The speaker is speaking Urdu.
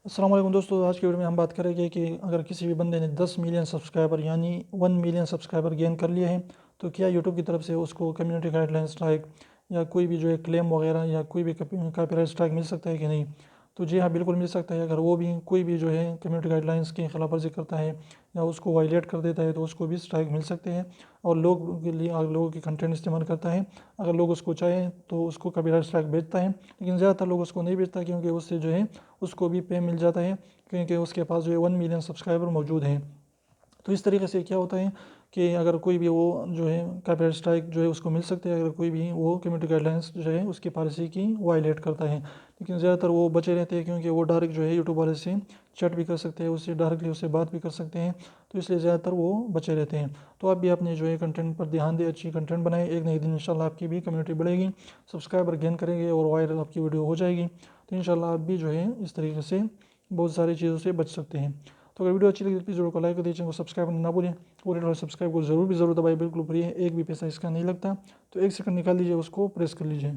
السلام علیکم دوستو، آج کی ویڈیو میں ہم بات کریں گے کہ اگر کسی بھی بندے نے 10 ملین سبسکرائبر یعنی 1 ملین سبسکرائبر گین کر لیے ہیں تو کیا یوٹیوب کی طرف سے اس کو کمیونٹی گائیڈ لائن اسٹرائک یا کوئی بھی جو ہے کلیم وغیرہ یا کوئی بھی کاپی رائٹ اسٹرائک مل سکتا ہے کہ نہیں؟ تو جی ہاں، بالکل مل سکتا ہے۔ اگر وہ بھی کوئی بھی جو ہے کمیونٹی گائیڈ لائنس کی خلاف ورزی کرتا ہے یا اس کو وائلیٹ کر دیتا ہے تو اس کو بھی اسٹرائک مل سکتے ہیں، اور لوگوں کے لیے لوگوں کی کنٹینٹ استعمال کرتا ہے، اگر لوگ اس کو چاہیں تو اس کو کاپی رائٹ اسٹرائک بھیجتا ہے، لیکن زیادہ تر لوگ اس کو نہیں بھیجتا کیونکہ اس سے جو ہے اس کو بھی پے مل جاتا ہے، کیونکہ اس کے پاس جو ہے 1 ملین سبسکرائبر موجود ہیں۔ تو اس طریقے سے کیا ہوتا ہے کہ اگر کوئی بھی وہ جو ہے کاپی رائٹ اسٹرائک جو ہے اس کو مل سکتے ہیں اگر کوئی بھی وہ کمیونٹی گائیڈ لائنس جو ہے اس کی پالیسی کی وائلیٹ کرتا ہے، لیکن زیادہ تر وہ بچے رہتے ہیں کیونکہ وہ ڈائریکٹ جو ہے یوٹیوب والے سے چیٹ بھی کر سکتے ہیں، اس سے ڈائریکٹلی اس سے بات بھی کر سکتے ہیں، تو اس لیے زیادہ تر وہ بچے رہتے ہیں۔ تو آپ بھی اپنے جو ہے کنٹینٹ پر دھیان دیں، اچھی کنٹینٹ بنائیں، ایک نہ ایک دن انشاءاللہ آپ کی بھی کمیونٹی بڑھے گی، سبسکرائبر گین کریں گے اور وائرل آپ کی ویڈیو ہو جائے گی، تو انشاءاللہ آپ بھی جو ہے اس طریقے سے بہت ساری چیزوں سے بچ سکتے ہیں۔ تو اگر ویڈیو اچھی لگی تو پلیز ویڈیو کو لائک کر دیجیے، چینل کو سبسکرائب کرنا نہ بھولیں، اور ریڈ والے سبسکرائب کو ضرور دبائیں، بالکل فری ہے، ایک بھی پیسہ اس کا نہیں لگتا، تو ایک سیکنڈ نکال لیجیے، اس کو پریس کر لیجیے۔